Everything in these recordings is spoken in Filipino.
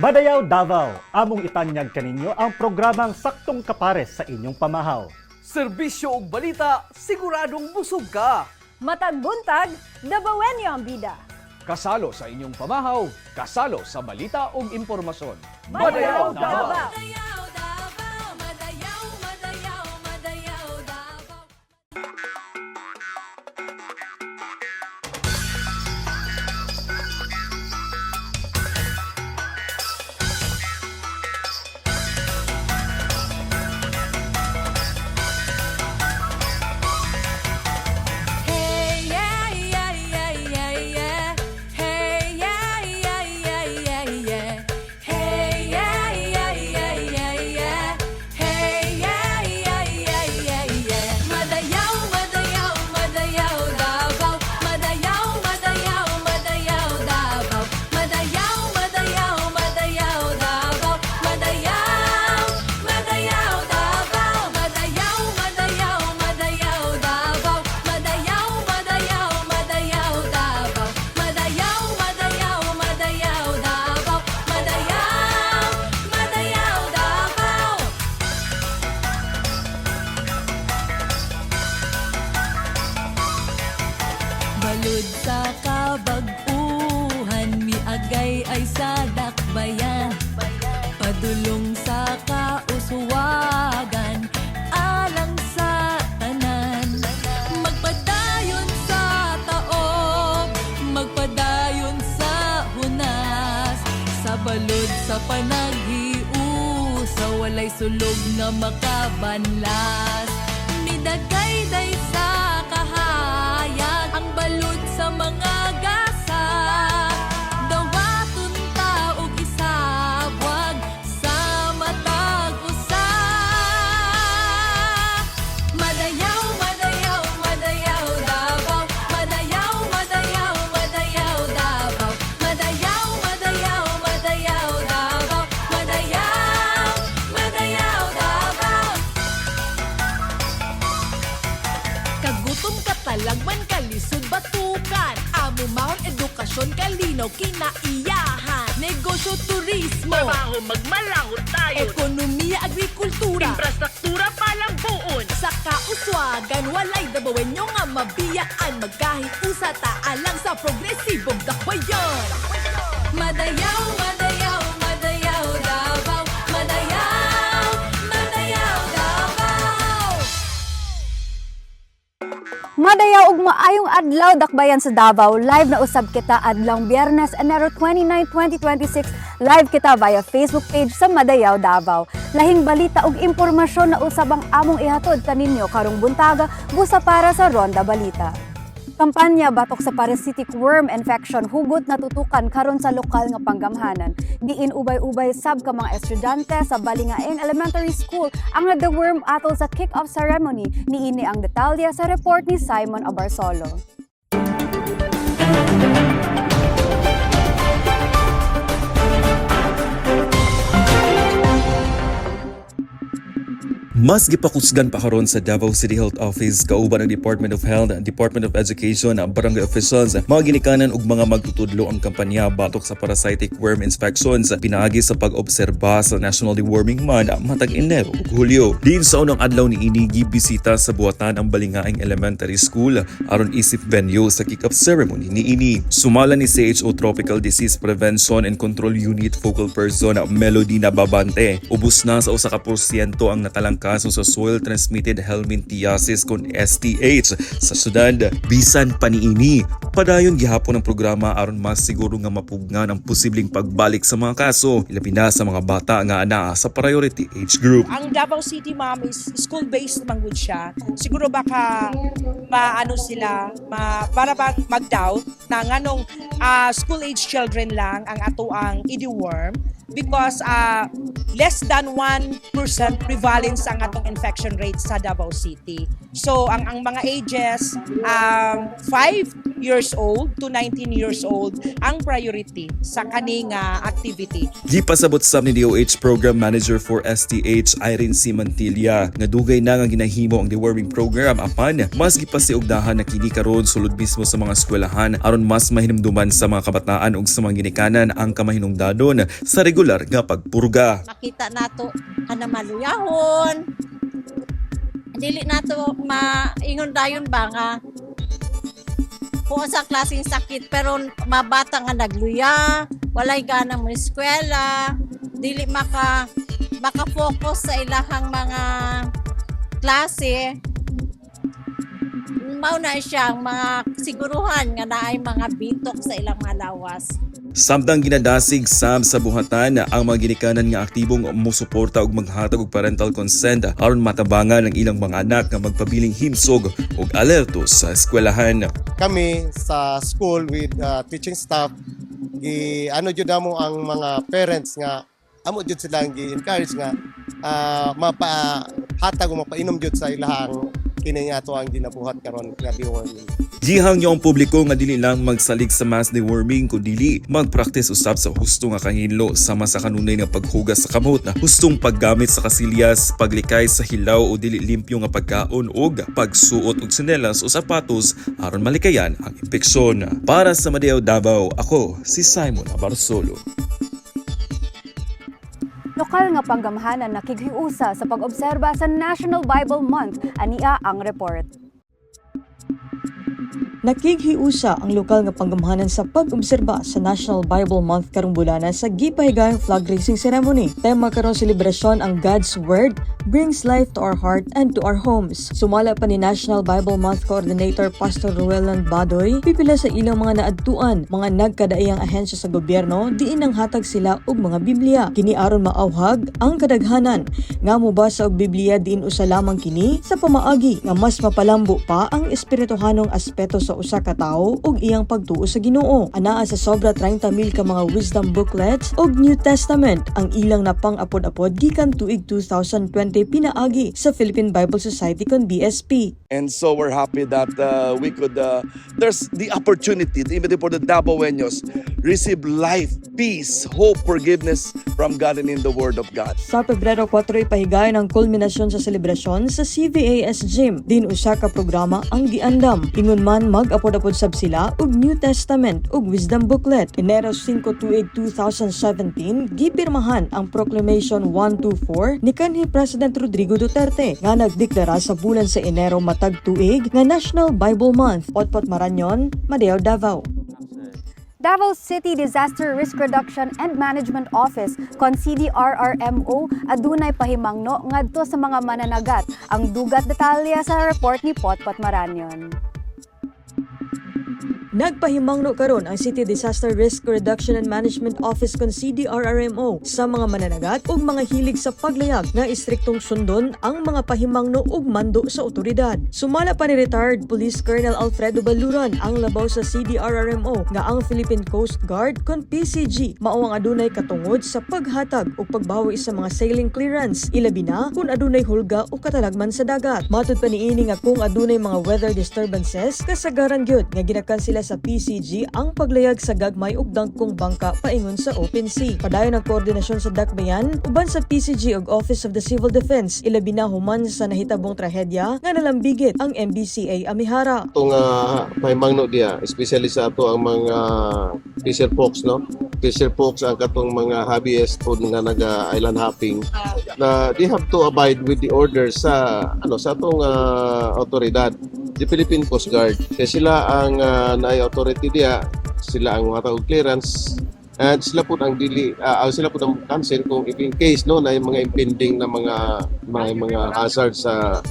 Madayaw Davao, among itanyag kaninyo ang programang saktong kapares sa inyong pamahaw. Serbisyo ug balita, siguradong busog ka. Matag buntag, Davaoenyo ang bida. Kasalo sa inyong pamahaw, kasalo sa balita ug impormasyon. Madayaw Davao! Balud sa kabag-uhan, miagay ay sa dakbayan. Padulong sa kauswagan, alang sa tanan. Magpadayon sa taob, magpadayon sa hunas. Sa balud sa panaghiu, sa walay sulog nga makabanlas. Midagay day sa kahayag, ang balud sa mga gasa. Dawaton ta og isabwag sa matag usa. Madayaw, madayaw, madayaw Davao. Madayaw, madayaw, madayaw Davao. Madayaw, madayaw, madayaw Davao. Madayaw, madayaw Davao. Kagutom katalagman kalisod batukan. Amo mahon edukasyon kalinaw kinaiyahan. Negosyo turismo, Trabaho magmalahot tayo. ekonomiya agrikultura. Infrastruktura palang buon. Sa kauswagan walay Davaoenyo nga mabiyaan. Magkahiusa ta alang sa progresibong dakbayan. Madayaw, madayaw, madayaw Davao. Madayaw, madayaw Davao. Madayaw ug maayong adlaw dakbayan sa Davao. Live na usab kita adlong Biyernes, Enero 29, 2026. Live kita via Facebook page sa Madayaw Davao. Lahing balita ug impormasyon na usab ang among ihatod kaninyo karong buntaga busa para sa Ronda Balita. Kampanya batok sa parasitic worm infection hugot natutukan karon sa lokal nga panggamhanan. Diin ubay-ubay sab ka mga estudyante sa Balingaeng Elementary School ang nada-worm atol sa kick-off ceremony. Niini ang detalye sa report ni Simon Abarsolo. Mas gipakusgan pa karon sa Davao City Health Office kauban ng Department of Health, Department of Education, barangay officials, mga ginikanan ug mga magtutudlo ang kampanya batok sa parasitic worm infections pinaagi sa pag-obserba sa National Deworming Month matag Enero ug Hulyo. Diin sa unang adlaw ni inigi bisita sa buhatan ang Balingaeng Elementary School aron isip venue sa kick-off ceremony niini. Sumala ni CHO Tropical Disease Prevention and Control Unit Focal Person Melody Nababante. Ubos na sa 1% ang natalang kaso sa soil transmitted helminthiasis kon STH sa syudad. Bisan paniini, padayon gihapon ang programa aron mas siguro nga mapugnan ang posibleng pagbalik sa mga kaso, ilabi na sa mga bata nga anaa sa priority age group. Ang Davao City ma'am is school-based naman good siya. Siguro baka maano sila, para ba mag-doubt na nganong school-age children lang ang ato ang i-deworm because less than 1% prevalence ang atong infection rate sa Davao City. So ang mga ages 5 years old to 19 years old ang priority sa kaning activity. Gipasabot sa ni DOH Program Manager for STH Irene C. Mantilla nga dugay na nga ginahimo ang deworming program apan mas gipasiugdahan na kini karon sulod mismo sa mga eskwelahan aron mas mahinumduman sa mga kabataan ug sa mga ginikanan ang kamahinungdanon sa regular nga pagpurga. Makita nato kana maluyahon. Dili nato maingon dayon ba nga kung sa klaseng sakit pero mabata nga nagluya, walay gana mo eskwela, dili maka-focus sa ilahang mga klase. Mao na siyang mga siguruhan nga naay mga bitok sa ilang mga lawas. Samtang ginadasig Sam sa buhatan ang mga ginikanan nga aktibong musuporta ug maghatag og parental consent aron matabangan ang ilang mga anak nga magpabiling himsog ug alerto sa eskwelahan. Kami sa school with teaching staff ano jud namo ang mga parents nga amo jud silang gi-encourage nga mapahatag o mapainom jud sa ilahang kini nga ato ang ginabuhat karon nga deworming. Gihang niyo ang publiko nga dili lang magsalig sa mass deworming kundi mag-practice usab sa husto nga kahinlo sama sa kanunay nga paghugas sa kamot, hustong paggamit sa kasilyas, paglikay sa hilaw o dili limpyo nga pagkaon ug pagsuot og tsinelas o sapatos aron malikayan ang impeksyon. Para sa Madayaw Davao, ako si Simon Abarsolo. Lokal nga panggamhanan nakighiusa sa pag-obserba sa National Bible Month, ania ang report. Nakighiusa ang lokal nga panggamhanan sa pag-obserba sa National Bible Month karong bulana sa gipahigayong flag raising ceremony. Tema karong selebrasyon ang God's Word brings life to our heart and to our homes. Sumala pa ni National Bible Month Coordinator Pastor Ruelan Badoy, pipila sa ilang mga naadtuan, mga nagkadaiyang ahensya sa gobyerno, diin ang hatag sila og mga Biblia. Kini aron maawhag ang kadaghanan nga mobasa og Biblia diin usa lamang kini sa pamaagi nga mas mapalambo pa ang espirituhanong aspeto sa usa ka tawo ug iyang pagtuo sa Ginoo. Anaa sa sobra 30,000 ka mga wisdom booklets ug New Testament ang ilang napang-apod-apod gikan tuig 2020 pinaagi sa Philippine Bible Society kon BSP. And so we're happy that we could there's the opportunity even for the Davaoeños receive life, peace, hope, forgiveness from God and in the Word of God. Sa Pebrero 4 ipahigayon ang kulminasyon sa selebrasyon sa CVAS Gym. Din usa ka programa ang giandam. Ingon man mag-apod-apod sab sila og New Testament ug Wisdom Booklet. Enero 5 tuig 2017 gipirmahan ang Proclamation 124 ni kanhi President Rodrigo Duterte nga nagdeklara sa bulan sa Enero matag tuig nga National Bible Month. Otpot Maranyon, Madayaw, Davao. Davao City Disaster Risk Reduction and Management Office kon CDRRMO adunay pahimangno ngadto sa mga mananagat. Ang dugat detalya sa report ni Potpot Maranyon. Nagpahimangno karon ang City Disaster Risk Reduction and Management Office kon CDRRMO sa mga mananagat ug mga hilig sa paglayag nga istriktong sundon ang mga pahimangno ug mando sa otoridad. Sumala pa ni retired Police Colonel Alfredo Baluran ang labaw sa CDRRMO nga ang Philippine Coast Guard kon PCG mao ang adunay katungod sa paghatag ug pagbawi sa mga sailing clearance ilabi na kung adunay hulga o katalagman sa dagat. Matud pa niini nga kung adunay mga weather disturbances kasagaran gyud nga ginakan sila sa PCG ang paglayag sa gagmay ug dangkong bangka paingon sa open sea. Padayon ang koordinasyon sa dakbayan uban sa PCG ug Office of the Civil Defense ilabi na human sa nahitabong trahedya nga nalambigit ang MBCA Amihara. Itong pahimangno diya, especially sa ato ang mga fisher folks, no? Fisher folks ang katong mga hobbyists po nga nag-island hopping na they have to abide with the orders sa sa atong autoridad, the Philippine Coast Guard. Kaya sila ang authority diya, sila ang mga clearance at sila po ang sila po ang cancel kung in case na yung mga impending na mga hazard sa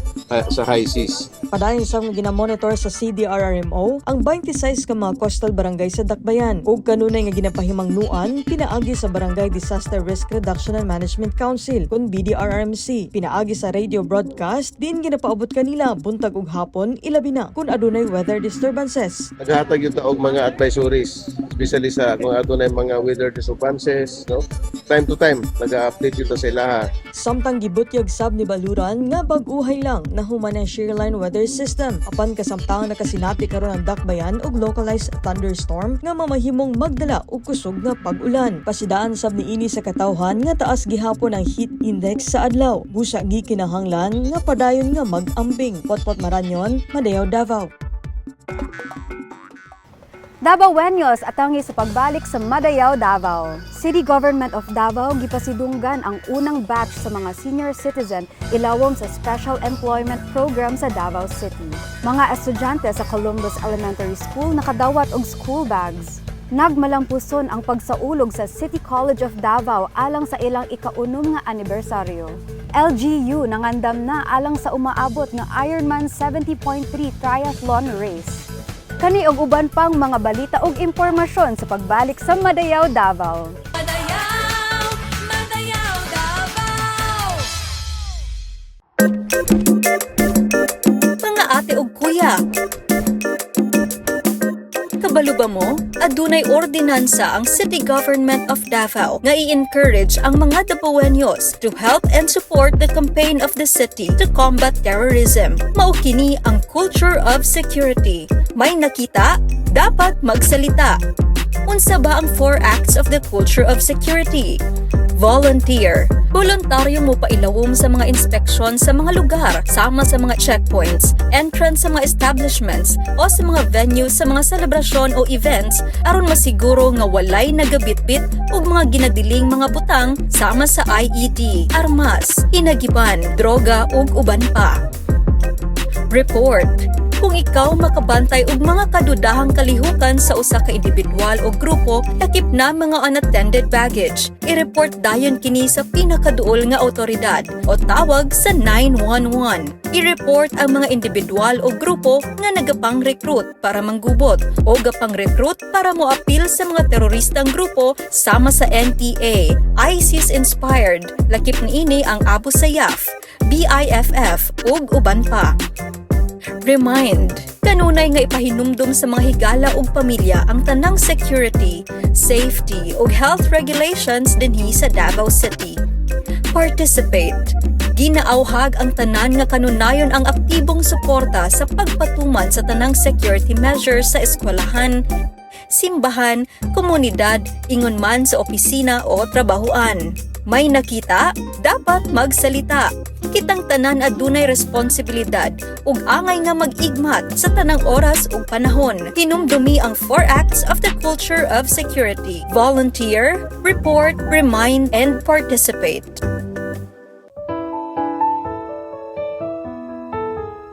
high seas. Padayon sa mga ginamonitor sa CDRRMO ang 26 ka mga coastal barangay sa dakbayan ug kanunay nga ginapahimangnuan pinaagi sa Barangay Disaster Risk Reduction and Management Council kun BDRRMC. Pinaagi sa radio broadcast din ginapaabot kanila buntag ug hapon ilabi na kun adunay weather disturbances. Naghatag yung taog mga advisories, especially sa kung adunay mga weather disturbances, no? Time to time nag-update yun sa ilaha. Samtang gibutyag sab ni Baluran nga bag-uhay lang na human ang Shearline weather system. Apan kasamtang nakasinati karon ang dakbayan og localized thunderstorm nga mamahimong magdala og kusog nga pag-ulan. Pasidaan sab niini sa katawhan nga taas gihapon ang heat index sa adlaw. Busa gi kinahanglan nga padayon nga mag-ambing. Potpot Maranyon, Madayaw, Davao. Davaoenos atangi sa pagbalik sa Madayaw, Davao. City Government of Davao gipasidunggan ang unang batch sa mga senior citizen ilawom sa Special Employment Program sa Davao City. Mga estudyante sa Columbus Elementary School nakadawat og school bags. Nagmalampuson ang pagsaulog sa City College of Davao alang sa ilang ikaunom nga anibersaryo. LGU nangandam na alang sa umaabot nga Ironman 70.3 triathlon race. Kani og uban pang mga balita ug impormasyon sa pagbalik sa Madayaw, Davao. Madayaw, Madayaw, Davao. Mga ate ug kuya, kabalo ba mo? Adunay ordinansa ang City Government of Davao nga i-encourage ang mga Davaoenos to help and support the campaign of the city to combat terrorism. Mao kini ang culture of security. May nakita, dapat magsalita. Unsa ba ang 4 acts of the culture of security? Volunteer. Voluntaryo mo pailawom sa mga inspeksyon sa mga lugar, sama sa mga checkpoints, entrance sa mga establishments, o sa mga venues sa mga selebrasyon o events aron masiguro nga walay nagabitbit o mga ginadiling mga butang sama sa IED, armas, hinagiban, droga ug uban pa. Report. Kung ikaw makabantay og mga kadudahang kalihukan sa usa ka individual o grupo, lakip na mga unattended baggage, i-report dayon kini sa pinakaduol nga awtoridad o tawag sa 911. I-report ang mga individual o grupo nga nagapang-recruit para manggubot o gapang-recruit para moapil sa mga teroristang grupo sama sa NPA, ISIS-inspired, lakip niini ang Abu Sayyaf, BIFF ug uban pa. Remind, kanunay nga ipahinumdum sa mga higala ug pamilya ang tanang security, safety ug health regulations dinhi sa Davao City. Participate. Ginaawhag ang tanan nga kanunayon ang aktibong suporta sa pagpatuman sa tanang security measures sa eskwelahan, simbahan, komunidad, ingon man sa opisina o trabahuan. May nakita, dapat magsalita. Kitang tanan adunay responsibilidad ug angay nga mag-igmat sa tanang oras ug panahon. Hinumdumi ang 4 acts of the culture of security: volunteer, report, remind, and participate.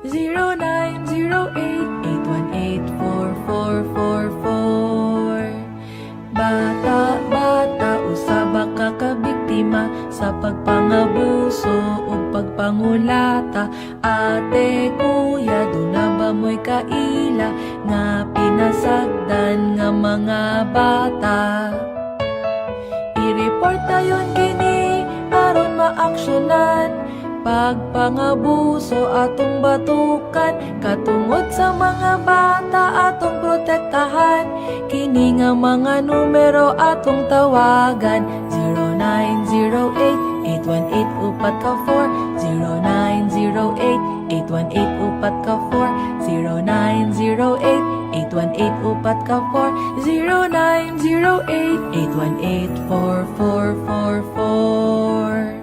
0908-818-4444. Bata, usaba ka kabiktima sa pagpangabuso ug pagpangulata. Ate, kuya, duna ba mo'y kaila nga pinasagdan nga mga bata? I-report tayon kini aron maaksyonan pagpangabuso atong batukan, katungod sa mga bata atong protektahan. Kini nga mga numero atong tawagan: 0908-818-4, 0908-818-4, 0908-818-4, 0908-818-4444.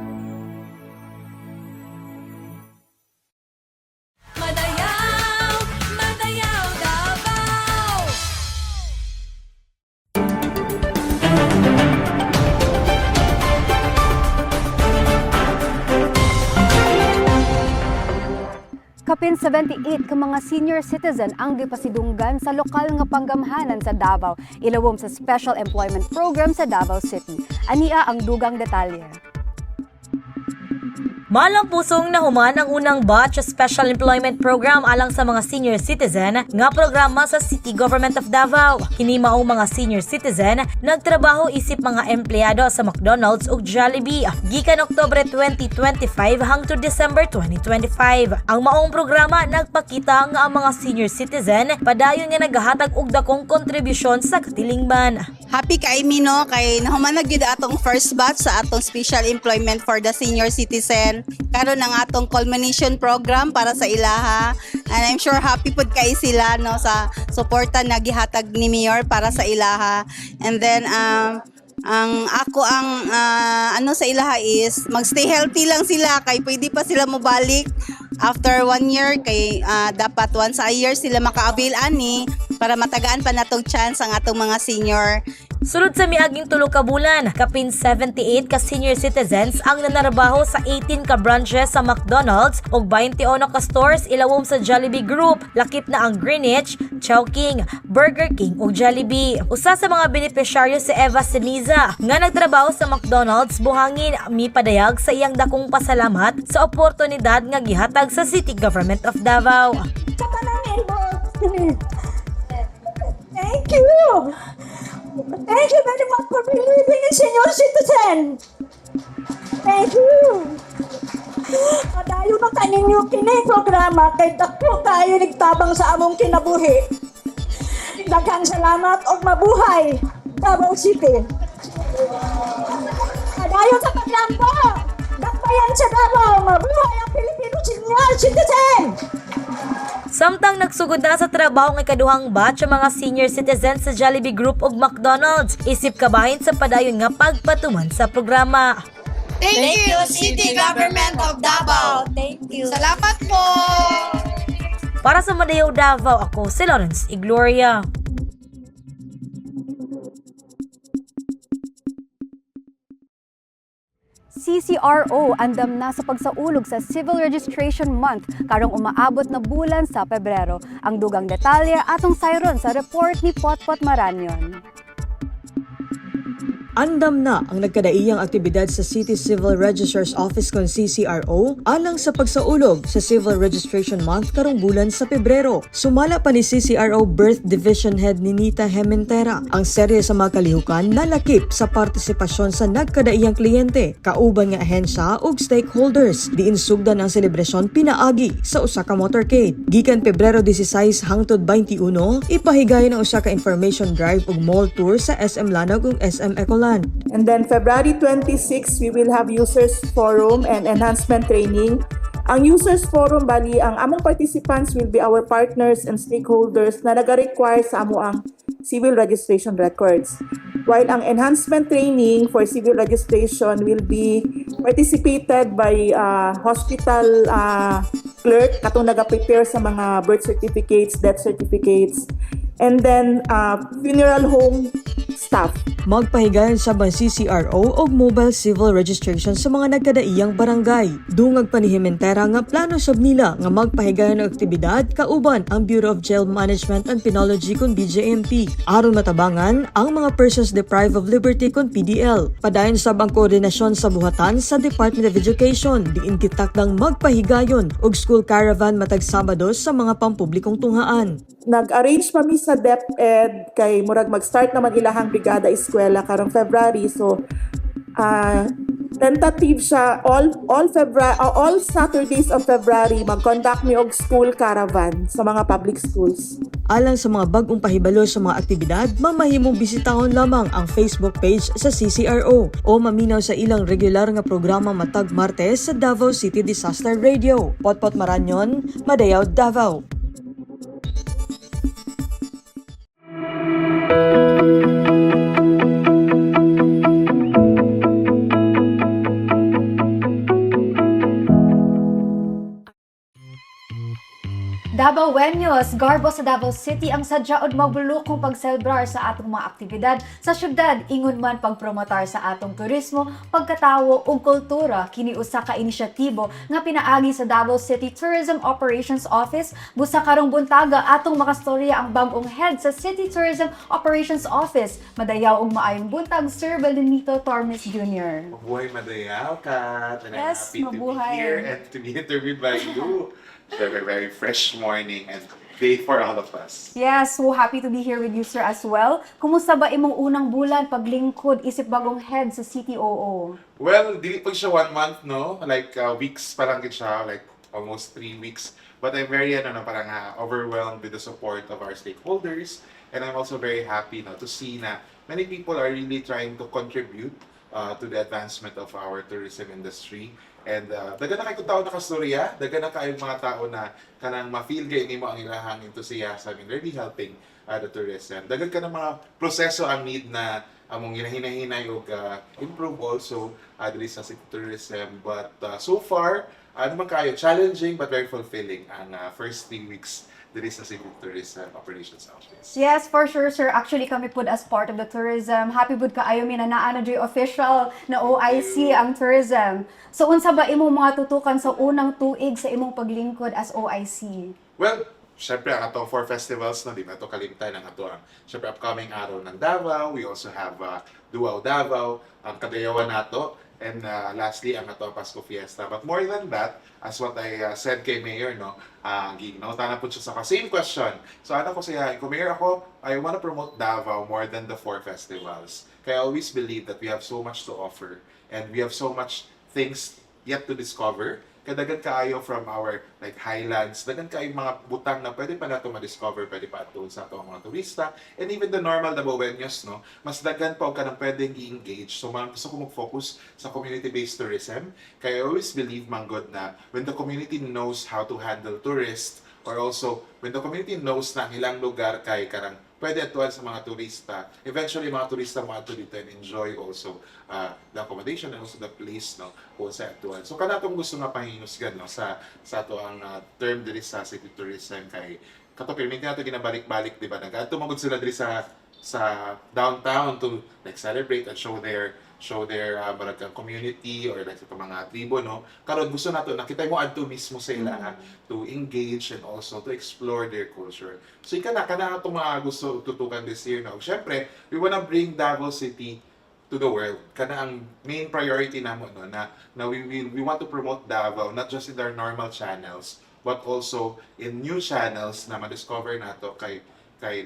Madayaw, Madayaw, Davao. Kapin 78 ka mga senior citizen ang gipasidunggan sa lokal nga panggamhanan sa Davao, ilawom sa Special Employment Program sa Davao City. Ania ang dugang detalye. Malampusong nahuman ang unang batch sa Special Employment Program alang sa mga senior citizen nga programa sa City Government of Davao. Kini maong mga senior citizen nagtrabaho isip mga empleyado sa McDonald's ug Jollibee gikan Oktubre 2025 hangtod December 2025. Ang maong programa nagpakita nga ang mga senior citizen padayon nga nagahatag og dakong kontribusyon sa katilingban. Happy kay no kay nahuman na gyud atong first batch sa atong Special Employment for the Senior Citizen. Karon ang atong culmination program para sa ilaha. And I'm sure happy pud kay sila no sa suporta na gihatag ni Mayor para sa ilaha. And then ang ano sa ilaha is magstay healthy lang sila kay pwede pa sila mobalik after 1 year kay dapat once a year sila maka-avail ani para matagaan pa natong chance ang atong mga senior. Sulod sa miaging 3 ka bulan, kapin 78 ka senior citizens ang nanarbaho sa 18 ka branches sa McDonald's ug 21 ka stores ilawom sa Jollibee Group. Lakip na ang Greenwich, Chowking, Burger King ug Jollibee. Usa sa mga benepisyaryo si Eva Seniza nga nagtrabaho sa McDonald's buhangin mipadayag sa iyang dakong pasalamat sa oportunidad nga gihatag sa City Government of Davao. Thank you! Thank you very much for believing in senior citizen. Thank you. Padayon na kaninyo kini programa kay dako kayo nagtabang sa among kinabuhi. Daghang salamat og mabuhay Davao City. Padayon sa paglampo. Dakbayan sa Davao, mabuhay ang Pilipino senior citizen. Samtang nagsugod na sa trabaho ng ikaduhang batch ang mga senior citizens sa Jollibee Group ug McDonald's, isip kabahin sa padayon nga pagpatuman sa programa. Thank you, City Government of Davao. Thank you. Salamat po. Para sa Madayaw Davao, ako si Lawrence Igloria. CCRO andam na sa pagsaulog sa Civil Registration Month karong umaabot na bulan sa Pebrero. Ang dugang detalye atong sayron sa report ni Potpot Maranyon. Andam na ang nagkadaiyang aktibidad sa City Civil Registrar's Office kon CCRO alang sa pagsaulog sa Civil Registration Month karong bulan sa Pebrero. Sumala pa ni CCRO Birth Division Head ni Nita Hementera ang serye sa mga kalihukan na lakip sa partisipasyon sa nagkadaiyang kliyente, kauban nga ahensya ug stakeholders. Diin sugdan ang selebrasyon pinaagi sa usa ka motorcade. Gikan Pebrero 16 hangtod 21, ipahigayon ang usa ka information drive ug mall tour sa SM Lanao ug SM Ecolan. And then February 26, we will have Users Forum and Enhancement Training. Ang Users Forum, bali, ang among participants will be our partners and stakeholders na nag-require sa amo ang civil registration records. While ang enhancement training for civil registration will be participated by hospital clerk, katong nag-prepare sa mga birth certificates, death certificates, and then funeral home staff. Magpahigayon sa CCRO og mobile civil registration sa mga nagkadaiyang barangay. Dungag pa ni Hementera nga plano sab nila nga magpahigayon og aktibidad kauban ang Bureau of Jail Management and Penology kon BJMP aron matabangan ang mga persons deprived of liberty kon PDL. Padayon sab ang koordinasyon sa buhatan sa Department of Education diin gitakdang magpahigayon og school caravan matag Sabado sa mga pampublikong tunghaan. Nag-arrange pa mi sa DepEd kay murag mag-start naman ilahang brigada eskwela karong February, so tentative siya all Saturdays of February mag-conduct mi og school caravan sa mga public schools. Alang sa mga bagong pahibalo sa mga aktibidad, mamahimong bisitahon lamang ang Facebook page sa CCRO o maminaw sa ilang regular nga programa matag Martes sa Davao City Disaster Radio. Potpot Maranyon, Madayaw, Davao. Davaoeños, garbo sa Davao City ang sadyaod magbulokong pagselebrar sa atong mga aktibidad sa syudad, ingon man pagpromotar sa atong turismo, pagkatawo ug kultura. Kini usa ka inisyatibo nga pinaagi sa Davao City Tourism Operations Office. Busa karong buntaga atong makastorya ang bag-ong head sa City Tourism Operations Office. Madayaw ug maayong buntag, Sir Belenito Tormes Jr. Mabuhay Madayaw, Kat. And Yes, I'm happy to mabuhay. be here and to be interviewed by you. Very, very fresh morning and day for all of us. Yes, so happy to be here with you, sir, as well. Kumusta ba imong unang bulan paglingkod isip bagong head sa CTOO? Well, dili pa siya 1 month, no? Like weeks pa lang siya, like almost 3 weeks. But I'm very parang overwhelmed with the support of our stakeholders. And I'm also very happy to see na many people are really trying to contribute to the advancement of our tourism industry. And dagan na kayo tao nakastorya, dagan na kayo mga tao na kanang ma-feel kayo nimo ang ilahang enthusiasm in really helping the tourism. Dagan ka ng mga proseso ang need na among hinahinay og improve also diri sa tourism. But so far, ano man kayo, challenging but very fulfilling ang first 3 weeks diri sa Cebu Tourism Operations Office. Yes, for sure, sir. Actually, kami po as part of the tourism. Happy bud kaayo mi na naa na diri official na OIC ang tourism. So, unsa ba imong mga tutukan sa unang tuig sa imong paglingkod as OIC? Well, syempre ang atong 4 festivals no, di ba ito kalimtan ang ato ang syempre upcoming araw ng Davao. We also have Duao Davao, ang Kadayawan nato, and lastly ang ato Pasko Fiesta. But more than that, as what I said kay Mayor, no, ginautan po siya sa same question. So ano ko siya, kung Mayor ako, I want to promote Davao more than the 4 festivals. Kaya I always believe that we have so much to offer and we have so much things yet to discover. Kadagan kaayo from our like highlands, dagan kaayo mga butang na pwede pa nato ma-discover, pwede pa ato sa ato mga turista, and even the normal Davaoenos, no, mas dagan pa og kanang pwedeng i-engage. So man gusto ko mag-focus sa community-based tourism. Kaya I always believe manggod na when the community knows how to handle tourists, or also when the community knows na ang ilang lugar kay karang pwede atuan sa mga turista, eventually mga turista maato dito and enjoy also the accommodation and also the place, no, kung sa atuan. So kanatong gusto nga pahinusgan, no, sa ato ang term diri sa city tourism kay kato permit nato ginabalik-balik, di ba? Nagaadto magud sila diri sa downtown to like celebrate and show their barag community or like sa mga tribo, no. Karon gusto nato nakita mo adto mismo sa ila to engage and also to explore their culture. So kana ato mga gusto tutukan this year, no. Syempre, we wanna bring Davao City to the world. Kana ang main priority namo, no, na we want to promote Davao not just in our normal channels but also in new channels na ma-discover nato kay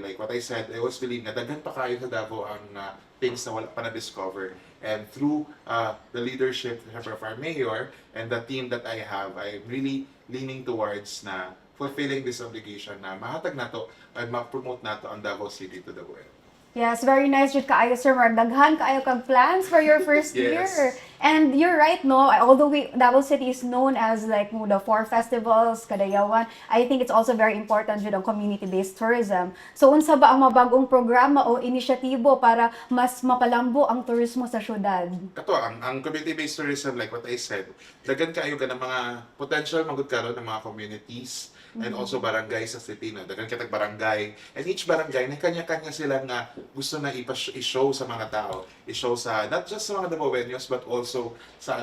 like what I said, I always believe na daghan pa kayo sa Davao ang things na wala pa na-discover. And through the leadership of our mayor and the team that I have, I'm really leaning towards na fulfilling this obligation na mahatag nato at ma-promote nato ang Davao City to the world. Yes, very nice jud kaayo, sir. Daghan kaayo kang plans for your first Yes. year. And you're right, no? Although Davao City is known as like the 4 festivals, Kadayawan, I think it's also very important jud ang community-based tourism. So unsa ba ang mabagong programa o inisyatibo para mas mapalambo ang turismo sa syudad? Kato, ang community-based tourism, like what I said, daghan kayo ka ng mga potential magud karon ng mga communities and also barangay sa city, no. Daghan kitag barangay, and each barangay na kanya-kanya sila nga gusto na i-show sa mga tao, i-show sa not just sa mga Davaoenos but also sa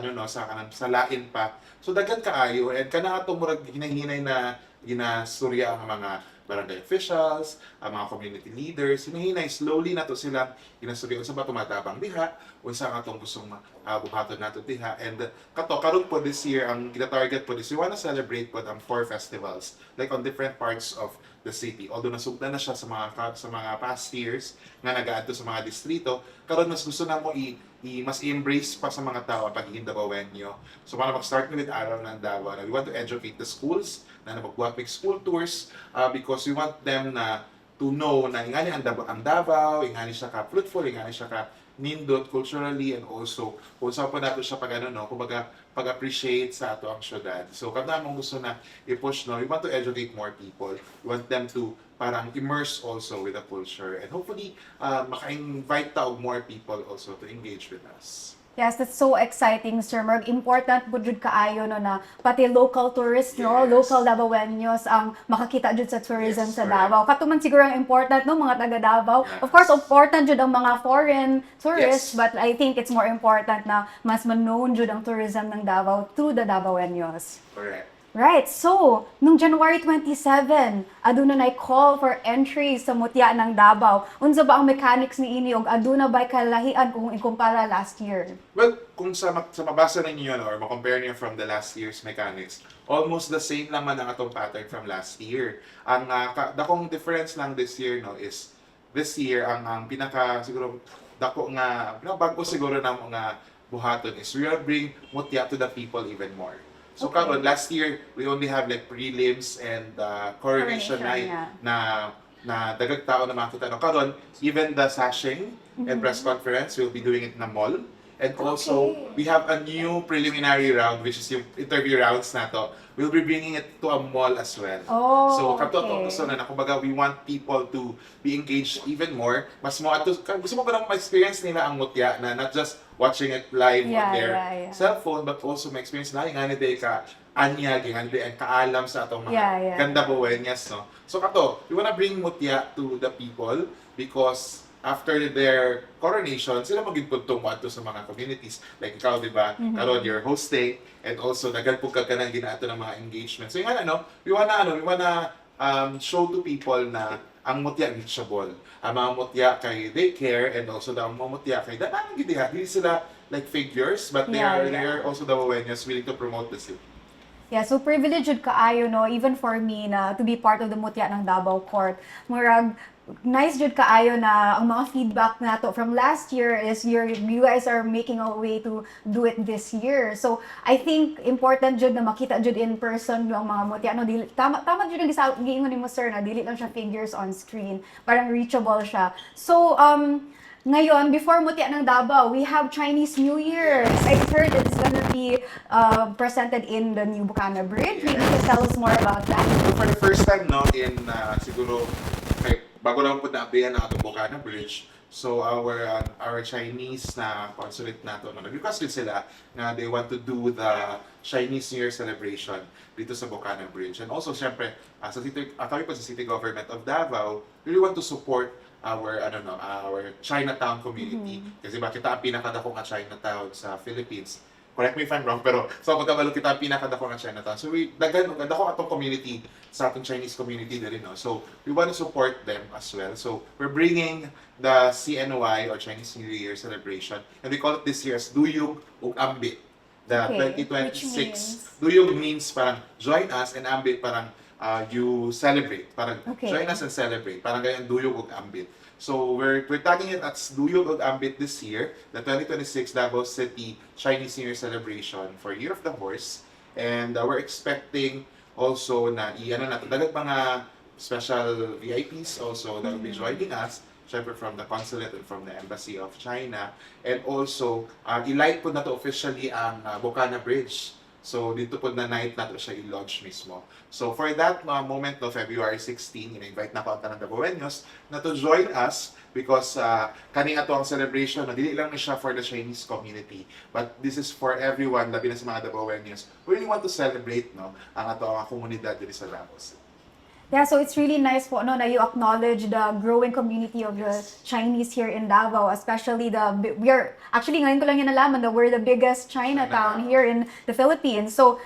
sa lain pa. So daghan kaayo, and kana ato murag hinay-hinay na ginasturya ang mga barangay officials, ang mga community leaders, hinahinay slowly nato sila ginasturya unsa ba tumatabang diha, unsa ang atong gustong buhaton nato diha. And kato karon po this year ang gina-target po this, we wanna celebrate po ang 4 festivals like on different parts of the city. Although nasugdan na siya sa mga past years nga nagaadto sa mga distrito, karon mas gusto na mo mas i-embrace pa sa mga tao ang pagiging Davaoenyo. So para mag-start with Araw ng Davao, we want to educate the schools na magbuhat ng school tours because we want them na to know na ingani ang Davao, ingani siya ka fruitful, ingani siya ka nindot culturally, and also kung saan po nato siya pag-appreciate sa ato ang syudad. So kada mong gusto na i-push, no, we want to educate more people. We want them to parang immerse also with the culture, and hopefully maka-invite taog more people also to engage with us. Yes, that's so exciting, Sir Merg. Important po jud kaayo no na pati local tourists, no, local Davaoenos ang makakita jud sa tourism sa Davao. Katuman siguro ang important, no, mga taga Davao. Of course, important jud ang mga foreign tourists, but I think it's more important na mas ma-known jud ang tourism ng Davao through the Davaoenos. Correct. Right. So, nung January 27, aduna nay call for entry sa Mutya ng Davao. Unsa ba ang mechanics ni ini og aduna ba kalahian kung ikumpara last year? Well, kung sa mabasa ninyo or ma-compare niyo from the last year's mechanics, almost the same lang man ang atong pattern from last year. Ang dakong difference lang this year, no, is this year ang pinaka siguro dako nga bago siguro na mga buhaton is we are bring Mutya to the people even more. So karon last year we only have like prelims and coronation night na dagag tao na makita. No, karon even the sashing and press conference we'll be doing it na mall. And also we have a new preliminary round which is yung interview rounds nato. We'll be bringing it to a mall as well. So kato gusto na kumbaga we want people to be engaged even more. Mas mo ato gusto mo ba nang ma-experience nila ang Mutya na not just watching it live on their cellphone but also ma-experience na nga day ka anyag, ang kaalam sa atong mga Yeah. ganda buwenyas, no? So kato, we wanna bring mutya to the people because after their coronation, sila magigpugtong mo ato sa mga communities. Like ikaw, di ba? Karon you're hosting and also nagalpug ka ng ginaato ng mga engagement. So yung we wanna show to people na ang mutya reachable. Ang mga mutya kay they care and also ang mga mutya kay danang gid diha. Hindi sila like figures but they are also the Wawenyos willing to promote the city. Yeah, so privileged jud kaayo no, even for me na to be part of the mutya ng Davao Court. Murag nice jud kaayo na ang mga feedback nato from last year is you guys are making a way to do it this year. So I think important jud na makita jud in person ang mga mutya no, dili tama jud ang giingon ni mo sir na dili lang siya figures on screen, parang reachable siya. So ngayon, before Mutya ng Davao, we have Chinese New Year. I heard it's gonna be presented in the New Bukana Bridge. Maybe you can tell us more about that. So for the first time no in siguro bago lang po naabihan ang atong Bukana Bridge. So our Chinese na consulate nato no nag-request din sila na they want to do the Chinese New Year celebration dito sa Bukana Bridge. And also syempre kami po sa City Government of Davao really want to support our Chinatown community kasi ba kita ang pinakadako nga Chinatown sa Philippines. Correct me if I'm wrong, pero so kung kabalo kita ang pinakadako nga Chinatown. So we dako atong community sa atong Chinese community din no. So we want to support them as well. So we're bringing the CNY or Chinese New Year celebration and we call it this year as Duyog ug Ambit. The 2026 Duyog means parang join us and Ambit parang you celebrate. Parang join us and celebrate. Parang ganyan Duyog ug Ambit. So we're tagging it as Duyog ug Ambit this year, the 2026 Davao City Chinese New Year celebration for Year of the Horse. And we're expecting also na dagat mga special VIPs also that will be joining us, syempre from the consulate and from the Embassy of China. And also, i-light po na to officially ang Bukana Bridge. So dito po na night nato siya i-launch mismo. So for that moment no February 16, in-invite na ko ang tanang Davaoenos na to join us because kani ato ang celebration na dili lang ni siya for the Chinese community but this is for everyone labi na sa mga Davaoenos who really want to celebrate no ang ato ang komunidad diri sa Davao City. Yeah, so it's really nice po no, na you acknowledge the growing community of the Chinese here in Davao, especially ngayon ko lang yan nalaman that we're the biggest Chinatown here in the Philippines. So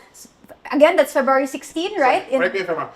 again, that's February 16, right? Correct me if I'm wrong.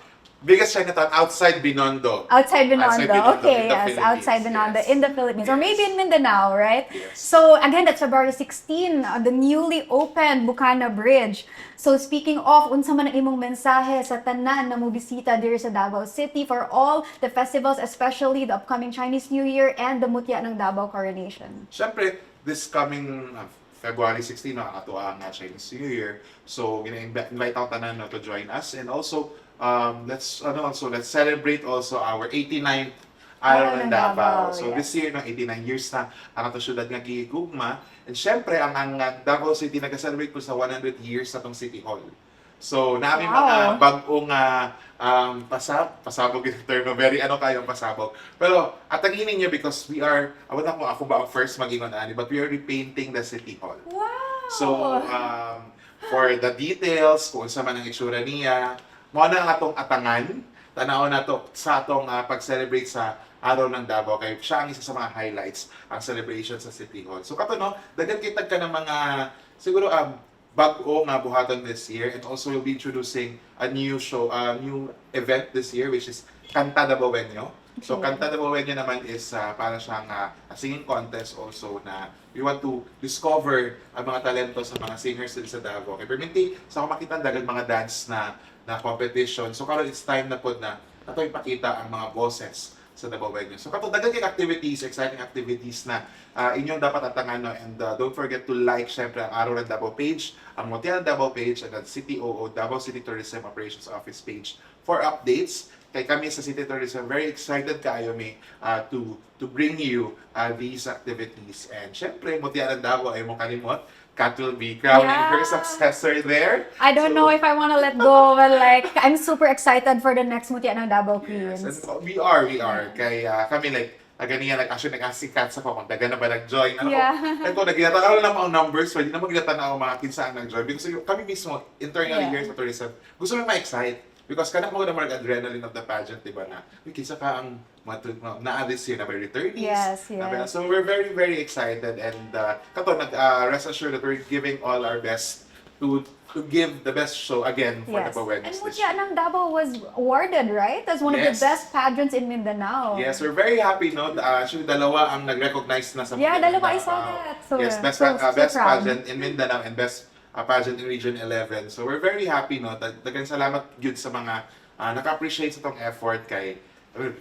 Biggest Chinatown outside Binondo. Outside Binondo. Okay, yes, outside Binondo in the Philippines. Or maybe in Mindanao, right? Yes. So again, that's February 16, the newly opened Bukana Bridge. So speaking of, unsa man ang imong mensahe sa tanan na mobisita diri sa Davao City for all the festivals, especially the upcoming Chinese New Year and the Mutya ng Davao Coronation? Syempre, this coming February 16 na ato ang Chinese New Year. So gina-invite ang tanan to join us and also let's celebrate also our 89th Araw ng Davao. So this year, 89 years na ang ato syudad nga gigugma. And syempre, ang Davao City nag-celebrate po sa 100 years sa tong City Hall. So, namin mga bagong pasabog yung term, very kayong pasabog. Pero, atanginin nyo because we are, ako ba ang first mag-ingon ani, but we are repainting the City Hall. Wow! So, for the details, kung sa man ang itsura niya, mga na ang atong atangan, tanaw na to sa atong pag-celebrate sa Araw ng Davao kay siya ang isa sa mga highlights ang celebration sa City Hall. So kato no, dagan kitag ka ng mga siguro bag-o nga buhaton this year and also we'll be introducing a new event this year which is Kanta Davaoenyo. So Kanta Davaoenyo naman is para siyang singing contest also na we want to discover ang mga talento sa mga singers din sa Davao. Kay perminti sa makita dagan mga dance na competition. So karon it's time na pod na nato ipakita ang mga boses sa Davaoenyo. So kato dagan kay activities, exciting activities na inyong dapat atangan no and don't forget to like syempre ang Araw ng Davao page, ang Mutya ng Davao page and ang City OO Davao City Tourism Operations Office page for updates. Kay kami sa City Tourism very excited kaayo mi to bring you these activities and syempre Mutya ng Davao ay mo kalimot Kat will be crowning her successor there. I don't know if I want to let go, but I'm super excited for the next Mutya ng Davao Queens. Yes, we are. Kaya kami ganiya, actually nag-asikat sa ko kung daga na ba nag-join. Yeah. Ako, nagkita na mga numbers, pwede na magkita na ako mga kinsa ang nag-join. Because kami mismo, internally here sa tourism, gusto mo ma-excite. Because kanak mo na mga adrenaline of the pageant, di ba na, kinsa ka ang na-this year na may returnees. Yes, yes. So we're very, very excited and rest assured that we're giving all our best to give the best show again for the Bawenos And this year. Mutya ng Davao was awarded, right? As one of the Yes. best pageants in Mindanao. Yes, we're very happy, no? Actually, dalawa ang nag-recognize na sa Yeah, Mindanao. dalawa, I saw that. So, yes, best so proud. pageant in Mindanao and best pageant in Region 11. So we're very happy, no? Daghang salamat gyud sa mga naka-appreciate sa tong effort kay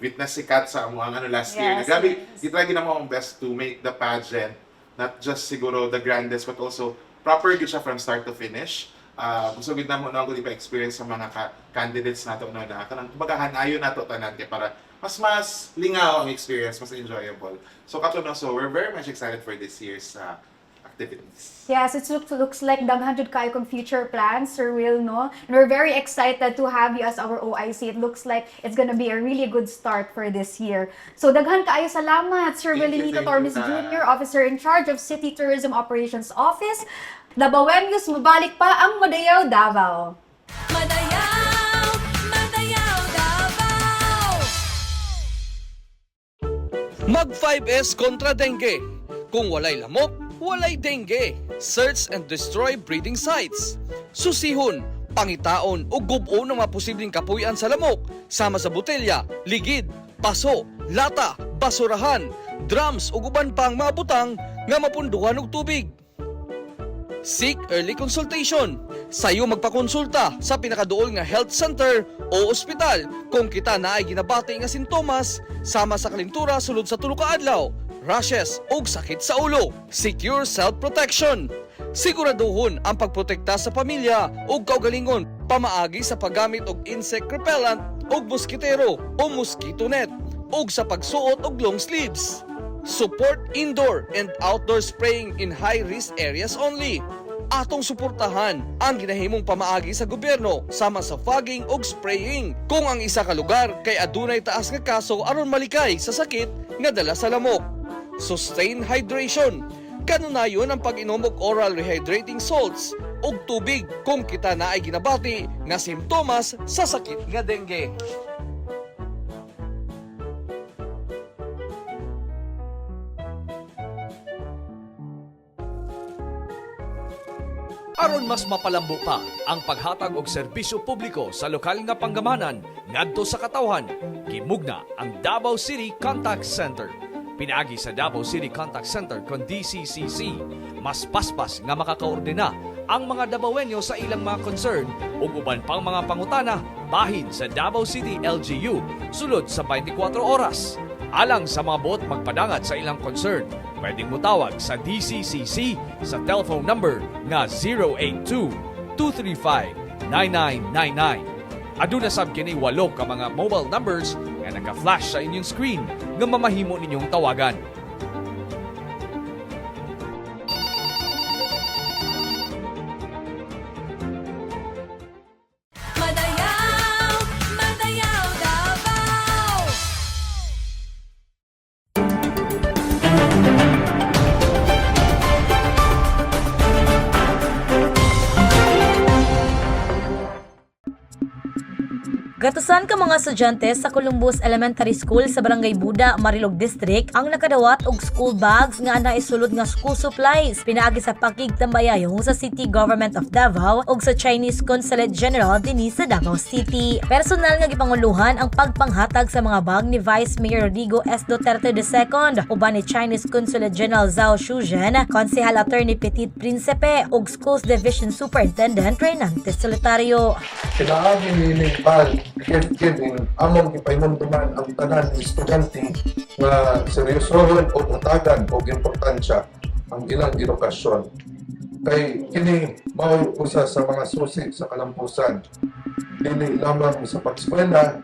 witness si Kat sa amuang last year. Yes, Grabe, yes. gitry ginamo ang best to make the pageant not just siguro the grandest but also proper gyud siya from start to finish. Gusto gid namo na ako experience sa mga candidates nato na kanang bagahanayon nato tanan kay para mas lingaw ang experience, mas enjoyable. So we're very much excited for this year's activities. Yes, it looks like daghan jud kayo kung future plans, Sir Will, no? And we're very excited to have you as our OIC. It looks like it's gonna be a really good start for this year. So daghan kaayo salamat, Sir Willinito Tormes Jr., Officer in Charge of City Tourism Operations Office. Dabawenyos, mabalik pa ang Madayaw, Davao. Madayaw, Madayaw, Davao. Mag 5S kontra dengue. Kung walay lamok, walay dengue. Search and destroy breeding sites. Susihon, pangitaon o gubo ng mga posibleng kapuyan sa lamok, sama sa botelya, ligid, paso, lata, basurahan, drums o uban pang mga butang nga mapunduhan og tubig. Seek early consultation. Sayo magpakonsulta sa pinakaduol nga health center o ospital kung kita na ay ginabati nga sintomas sama sa kalintura sulod sa tulo ka adlaw, rashes o sakit sa ulo. Secure self-protection. Siguraduhon ang pagprotekta sa pamilya o kaugalingon pamaagi sa paggamit og insect repellent o moskitero o mosquito net o sa pagsuot og long sleeves. Support indoor and outdoor spraying in high-risk areas only. Atong suportahan ang ginahimong pamaagi sa gobyerno sama sa fogging o spraying kung ang isa ka lugar kay adunay taas nga kaso aron malikay sa sakit nga dala sa lamok. Sustain hydration. Kanunayon ang pag-inom og oral rehydrating salts o tubig kung kita na ay ginabati nga simptomas sa sakit nga dengue. Aron mas mapalambo pa ang paghatag og serbisyo publiko sa lokal nga panggamanan ngadto sa katawhan, gimugna ang Davao City Contact Center. Pinaagi sa Davao City Contact Center kon DCCC, mas paspas nga makakaordina ang mga Davaoenyo sa ilang mga concern ug uban pang mga pangutana bahin sa Davao City LGU sulod sa 24 oras. Alang sa mga bot magpadangat sa ilang concern, pwedeng mutawag sa DCCC sa telephone number nga 082-235-9999. Aduna sab kini 8 ka mga mobile numbers nga naka-flash sa inyong screen nga mamahimo ninyong tawagan. Madayaw, Madayaw, Davao. Gatusan ka mga estudyante sa Columbus Elementary School sa Barangay Buda, Marilog District ang nakadawat og school bags nga naisulod nga school supplies pinaagi sa pakigtambayayong sa City Government of Davao ug sa Chinese Consulate General dinhi sa Davao City. Personal nga gipanguluhan ang pagpanghatag sa mga bag ni Vice Mayor Rodrigo S. Duterte II uban ni Chinese Consulate General Zhao Shuzhen, Konsehal Attorney Petit Principe ug Schools Division Superintendent Renante Solitario. Kinaagi ni Bal kini among gipahimumduman ang tanan ng estudyante nga seryosohon o matagan o importansya ang ilang edukasyon. Kay kini mao usa sa mga susi sa kalampusan. Dili lamang sa pag-eskwela,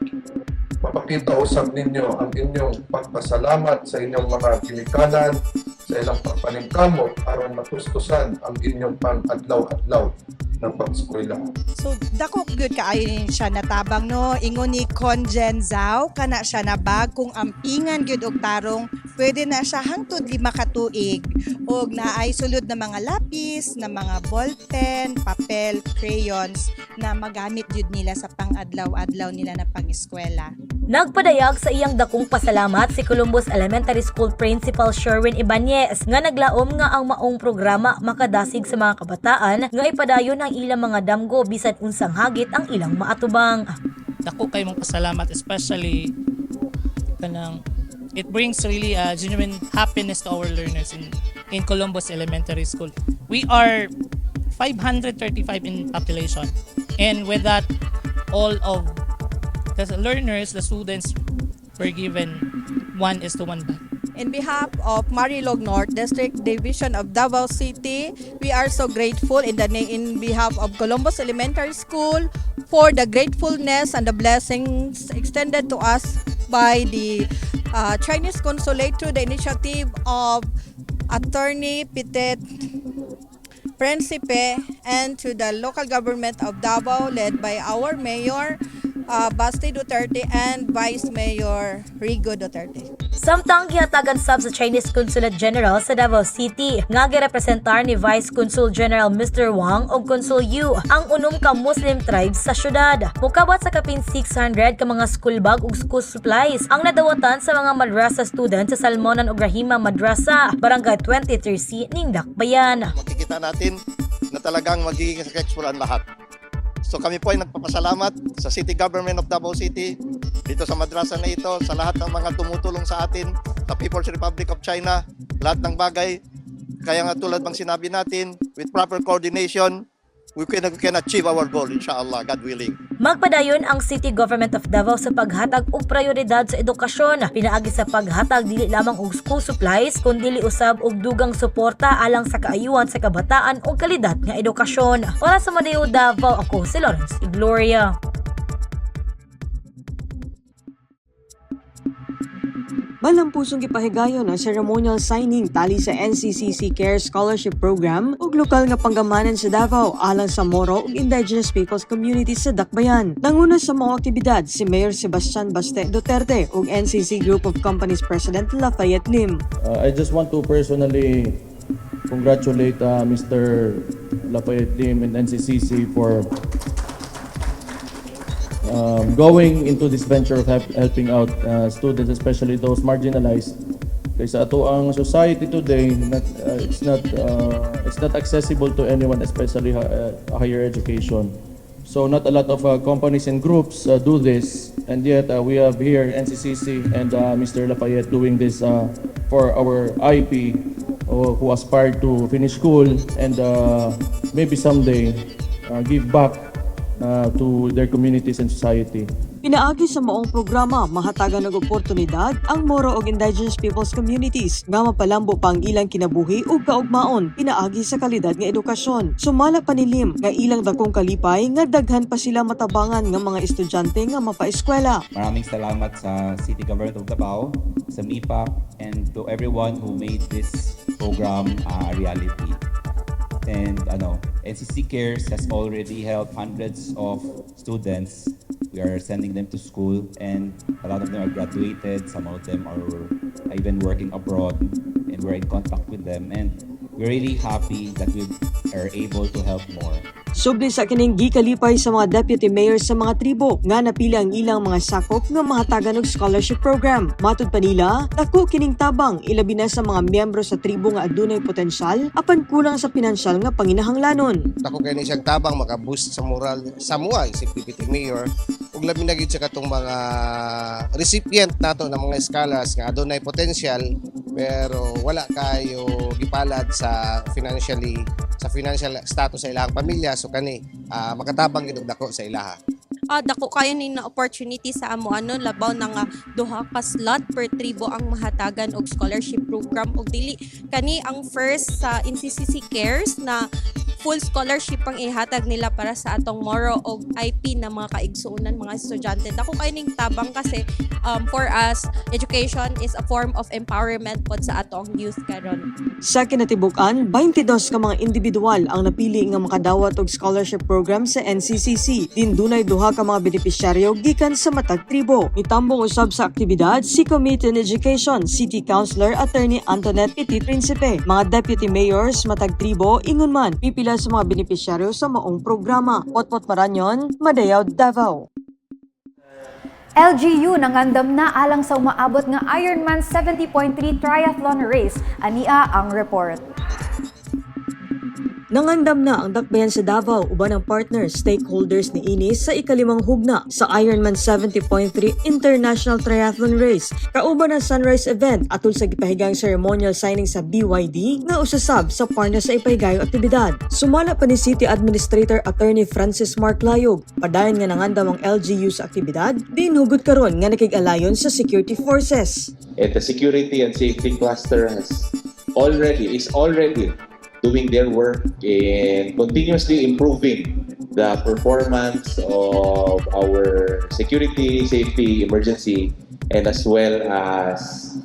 mapakita usab ninyo ang inyong pagpasalamat sa inyong mga ginikanan, sa ilang pagpaningkamot aron matustusan ang inyong pang-adlaw-adlaw. ng pag-eskwela. So dako good kaayo ni siya natabang no, ingon ni Conjen Zhao kana siya na bag kung ampingan gyud og tarong pwede na siya hangtod 5 ka tuig og naay sulod na mga lapis, na mga ballpen, papel, crayons na magamit gyud nila sa pang-adlaw-adlaw nila na pang-eskwela. Nagpadayag sa iyang dakong pasalamat si Columbus Elementary School Principal Sherwin Ibanez nga naglaom nga ang maong programa makadasig sa mga kabataan nga ipadayon ang ilang mga damgo bisan unsang hagit ang ilang maatubang. Dako kay mong pasalamat, especially kanang it brings really a genuine happiness to our learners in Columbus Elementary School. We are 535 in population, and with that, all of the learners, the students were given 1:1 bag. In behalf of Marilog North District Division of Davao City, we are so grateful in behalf of Columbus Elementary School for the gratefulness and the blessings extended to us by the Chinese Consulate through the initiative of Attorney Pitet Principe, and to the local government of Davao led by our Mayor Basti Duterte and Vice Mayor Rigo Duterte. Samtang gihatagan sab sa Chinese Consulate General sa Davao City nga girepresentar ni Vice Consul General Mr. Wang o Consul Yu ang unom ka Muslim tribes sa syudad. Mukabat sa kapin 600 ka mga school bag ug school supplies ang nadawatan sa mga madrasa student sa Salmonan ug Rahima Madrasa, Barangay 23C ning Dakbayan. Makikita natin na talagang magiging successful ang lahat. So kami po ay nagpapasalamat sa City Government of Davao City, dito sa madrasa na ito, sa lahat ng mga tumutulong sa atin, sa People's Republic of China, lahat ng bagay. Kaya nga tulad bang sinabi natin, with proper coordination, we can achieve our goal, inshallah, God willing. Magpadayon ang City Government of Davao sa paghatag og prioridad sa edukasyon. Pinaagi sa paghatag dili lamang og school supplies, kundi usab og dugang suporta alang sa kaayuhan sa kabataan ug kalidad nga edukasyon. Para sa Madeo Davao, ako si Lawrence Igloria. Malampusong gipahigayon ang ceremonial signing tali sa NCCC Care Scholarship Program ug lokal nga panggamanan sa Davao alang sa Moro ug Indigenous Peoples Communities sa Dakbayan. Nanguna sa mga aktibidad si Mayor Sebastian Baste Duterte ug NCC Group of Companies President Lafayette Lim. I just want to personally congratulate Mr. Lafayette Lim and NCCC for going into this venture of helping out students, especially those marginalized. Kasi sa ato ang society today, it's not accessible to anyone, especially higher education. So not a lot of companies and groups do this, and yet we have here NCCC and Mr. Lafayette doing this for our IP who aspire to finish school and maybe someday give back to their communities and society. Pinaagi sa maong programa, mahatagan og oportunidad ang Moro ug Indigenous Peoples Communities nga mapalambo pa ang ilang kinabuhi ug kaugmaon pinaagi sa kalidad nga edukasyon. Sumala pa ni Lim nga ilang dakong kalipay nga daghan pa sila matabangan nga mga estudyante nga mapaeskwela. Maraming salamat sa City Government of Davao, sa MIPAC, and to everyone who made this program a reality. And NCC Cares has already helped hundreds of students. We are sending them to school, and a lot of them are graduated. Some of them are even working abroad, and we're in contact with them. And we're really happy that we are able to help more. Subli sa kining gikalipay sa mga deputy mayors sa mga tribo nga napili ang ilang mga sakop nga mahatagan og scholarship program. Matud pa nila, dako kining tabang ilabi na sa mga miyembro sa tribo nga adunay potensyal apan kulang sa pinansyal nga panginahanglanon. Dako kay ni siyang tabang maka-boost sa moral sa mua si deputy mayor ug labi na gid sa katong mga recipient nato ng mga escalas nga adunay potensyal pero wala kayo gipalad sa financial status sa ilang pamilya, so kani makatabang gid dako sa ilaha. Dako kayo ni na opportunity sa amo labaw nang duha ka slot per tribo ang mahatagan og scholarship program og dili kani ang first sa NCCC Cares na full scholarship ang ihatag nila para sa atong moro o IP na mga kaigsuunan mga estudyante. Dako kayo ning tabang kasi for us, education is a form of empowerment pod sa atong youth karon. Sa kinatibuk-an, 22 ka mga individual ang napili nga makadawat og scholarship program sa NCCC. Din dunay duha ka mga benepisyaryo gikan sa matag tribo. Mitambong usab sa aktibidad si Committee on Education City Councilor Attorney Antoinette Petit Principe. Mga deputy mayors matag tribo ingon man pipila sa mga benepisyaryo sa maong programa. Potpot Maranyon, Madayaw, Davao. LGU nangandam na alang sa umaabot nga Ironman 70.3 triathlon race. Ania ang report. Nangandam na ang dakbayan sa Davao uban ang partners, stakeholders ni Inis sa ikalimang hugna sa Ironman 70.3 International Triathlon Race. Kauban ang sunrise event atol sa gipahigang ceremonial signing sa BYD nga usasab sa partner sa ipahigayong aktibidad. Sumala pa ni City Administrator Attorney Francis Mark Layog. Padayon nga nangandam ang LGU sa aktibidad, din hugot karon nga nakig-alayon sa security forces. And the security and safety cluster is already doing their work in continuously improving the performance of our security, safety, emergency, and as well as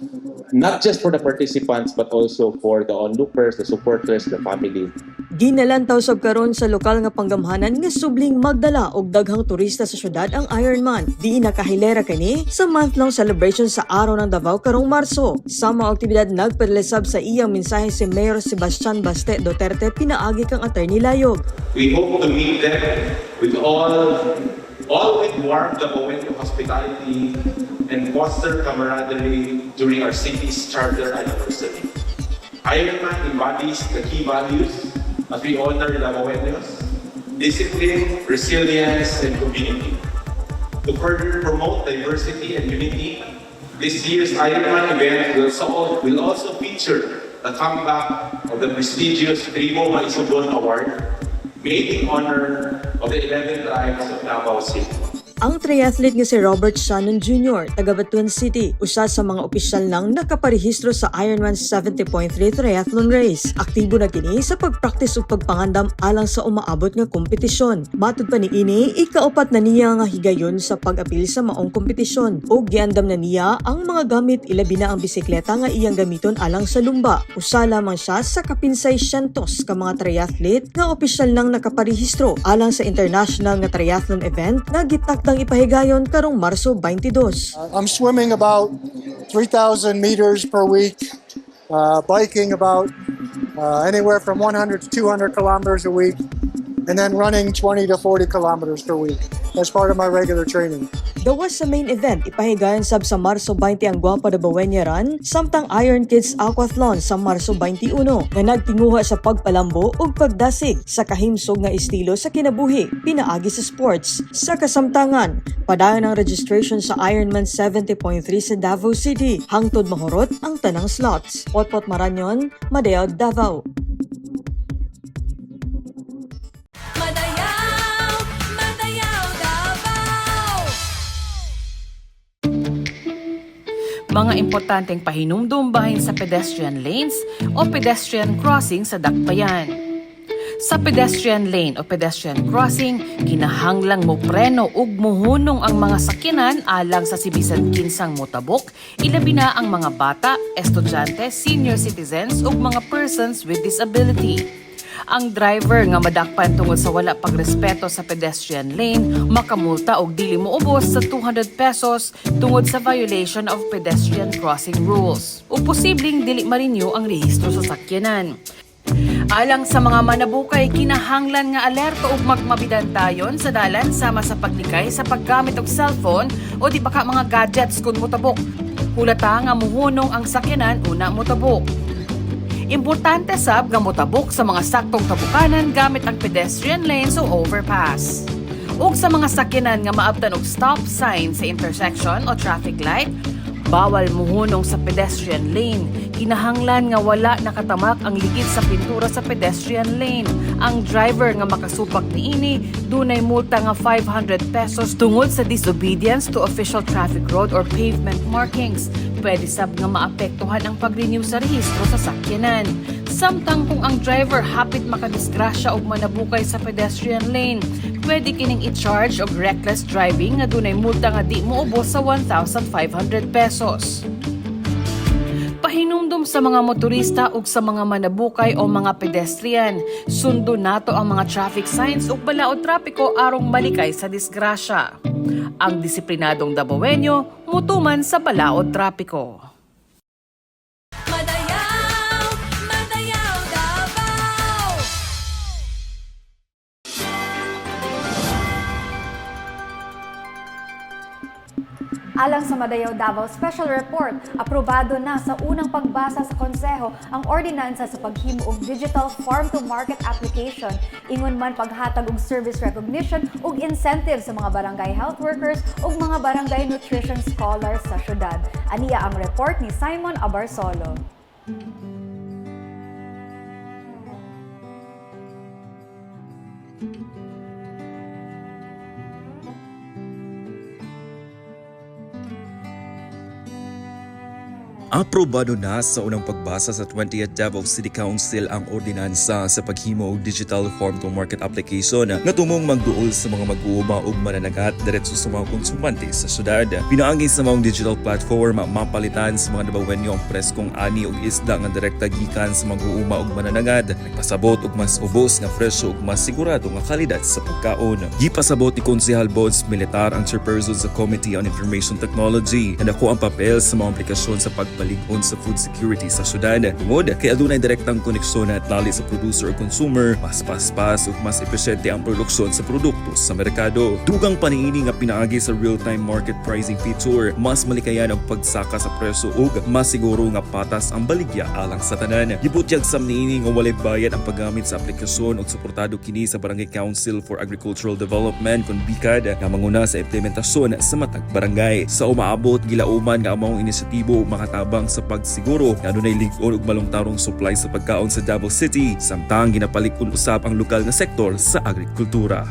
not just for the participants but also for the onlookers, the supporters, the family. Ginalantaw sab karon sa lokal nga panggamhanan nga subling magdala og daghang turista sa syudad ang Ironman. Di nakahilera kini sa month-long celebration sa Araw ng Davao karong Marso. Sa mga aktibidad nagparilisab sa iyang mensahe si Mayor Sebastian Baste Duterte pinaagi kang Attorney Layog. We hope to meet them with all with warm Davaoenyo hospitality and foster camaraderie during our city's charter anniversary. Ironman embodies the key values as we honor Davaoenyos: discipline, resilience, and community. To further promote diversity and unity, this year's Ironman event will also feature the comeback of the prestigious Primo Maisubon Award, made in honor of the 11 tribes of Davao City. Ang triathlete nga si Robert Shannon Jr., taga Batuan City, usa sa mga opisyal lang nakaparehistro sa Ironman 70.3 Triathlon Race. Aktibo na kini sa pagpraktis ug pagpangandam alang sa umaabot nga kompetisyon. Matud pa ni ini, ikaupat na niya nga higayon sa pag-apil sa maong kompetisyon. O giandam na niya ang mga gamit ilabi na ang bisikleta nga iyang gamiton alang sa lumba. Usa lamang siya sa kapinsay 100 ka mga triathlete nga opisyal lang nakaparehistro alang sa international nga triathlon event nga gitak ang ipahigayon karong Marso 22. I'm swimming about 3,000 meters per week, biking about anywhere from 100 to 200 kilometers a week, and then running 20 to 40 kilometers per week as part of my regular training. Gawas sa main event, ipahigayon sab sa Marso 20 ang Guapa Davaoenyo Run, samtang Iron Kids Aquathlon sa Marso 21 nga nagtinguha sa pagpalambo ug pagdasig sa kahimsog nga estilo sa kinabuhi, pinaagi sa sports. Sa kasamtangan, padayon ang registration sa Ironman 70.3 sa Davao City, hangtod mahurot ang tanang slots. Potpot Maranyon, Madayaw, Davao. Mga importanteng pahinumdum bahin sa pedestrian lanes o pedestrian crossing sa dakbayan. Sa pedestrian lane o pedestrian crossing, kinahanglang mo preno ug muhunong ang mga sakyanan alang sa si bisan kinsang motabok, ilabi na ang mga bata, estudyante, senior citizens ug mga persons with disability. Ang driver nga madakpan tungod sa wala pagrespeto sa pedestrian lane, makamulta og dili moubos sa 200 pesos tungod sa violation of pedestrian crossing rules. O posibleng dili marinyo ang rehistro sa sakyanan. Alang sa mga manabukay, kinahanglan nga alerto ug magmabidantayon sa dalan sama sa paglikay sa paggamit og cellphone o di baka mga gadgets kung motabok. Hulata nga muhunong ang sakyanan una motabok. Importante sab nga motabok sa mga saktong tabukanan gamit ang pedestrian lanes o overpass. Ug sa mga sakyanan nga maabtan og stop sign sa intersection o traffic light, bawal muhunong sa pedestrian lane. Kinahanglan nga wala nakatamak ang ligid sa pintura sa pedestrian lane. Ang driver nga makasupak niini dunay multa nga 500 pesos tungod sa disobedience to official traffic road or pavement markings. Pwede sab nga maapektuhan ang pag-renew sa rehistro sa sakyanan. Samtang kung ang driver hapit makadisgrasya o manabukay sa pedestrian lane, pwede kining i-charge og reckless driving nga dunay multa nga di moubos sa 1,500 pesos. Pahinumdum sa mga motorista ug sa mga manabukay o mga pedestrian. Sundo nato ang mga traffic signs ug balaod trapiko arong malikay sa disgrasya. Ang disiplinadong Dabawenyo mutuman sa balaod trapiko. Alang sa Madayaw Davao Special Report, aprobado na sa unang pagbasa sa Konseho ang ordinansa sa paghimo og digital farm-to-market application, ingon man paghatag og service recognition ug incentive sa mga barangay health workers ug mga barangay nutrition scholars sa syudad. Aniya ang report ni Simon Abarsolo. Aprobado na sa unang pagbasa sa 20th Davao City Council ang ordinansa sa paghimo og digital farm-to-market application na tumong magduol sa mga mag-uuma ug mananagat diretso sa mga konsumante sa syudad. Pinaagi sa mga digital platform mapalitan sa mga Dabawenyo ang preskong ani ug isda nga direkta gikan sa mag-uuma ug mananagat. Nagpasabot og mas ubos nga presyo ug mas sigurado nga kalidad sa pagkaon. Gipasabot ni Konsehal Bods Militar ang chairperson sa Committee on Information Technology na dako ang papel sa mga aplikasyon sa pagpaligon sa food security sa syudad. Tungod kay adunay direktang koneksyon at lali sa producer o consumer, mas paspas ug mas epesyente ang produksyon sa produkto sa merkado. Dugang paniini nga pinaagi sa real-time market pricing feature, mas malikayan ang pagsaka sa presyo ug mas siguro nga patas ang baligya alang sa tanan. Gibutyag sa niini nga walay bayad ang paggamit sa aplikasyon ug suportado kini sa Barangay Council for Agricultural Development kon BICAD nga manguna sa implementasyon sa matag barangay. Sa umaabot gilauman nga among inisyatibo makatabang sa pagsiguro nga adunay lig-on ug malungtarong supply sa pagkaon sa Davao City samtang ginapalig-on usab ang lokal nga sektor sa agrikultura.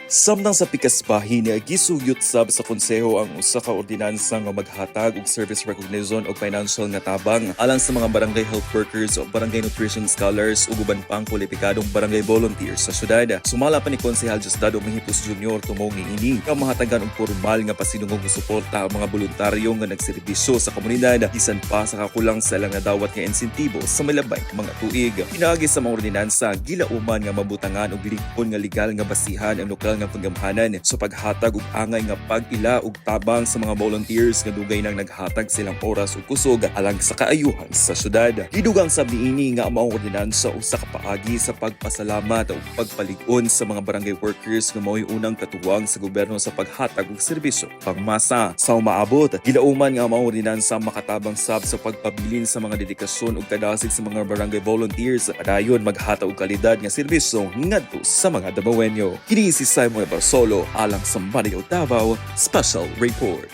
Samtang sa pikas bahin, gisugyot sab sa konseho ang usa ka ordinansa nga maghatag og service recognition o financial nga tabang alang sa mga barangay health workers o barangay nutrition scholars ug uban pang kwalipikadong barangay volunteers sa syudad. Sumala pa ni Konsehal Diosdado Mihipos Jr. tumong niini nga mahatagan og formal nga pasinungog suporta ang mga voluntaryo nga nagserbisyo sa komunidad bisan pa sa kakulang sa ilang nadawat nga insentibo sa milabay mga tuig. Pinaagi sa mga ordinansa gilauman nga mabutangan og lig-on nga legal nga basihan ang lokal nga paggamhanan sa paghatag ug angay nga pag-ila ug tabang sa mga volunteers nga dugay nang naghatag silang oras ug kusog alang sa kaayuhan sa syudad. Gidugang sab niini nga ang ordinansa usa ka paagi sa pagpasalamat ug pagpalig-on sa mga barangay workers nga mao'y unang katuwang sa gobyerno sa paghatag og serbisyo pangmasa. Sa umaabot, gilauman nga ang ordinansa makatabang sab sa pagpabilin sa mga dedikasyon ug kadasig sa mga barangay volunteers padayon maghatag og kalidad nga serbisyo ngadto sa mga Dabawenyo. Kini si Simon Abarsolo alang sa Madayaw Davao Special Report.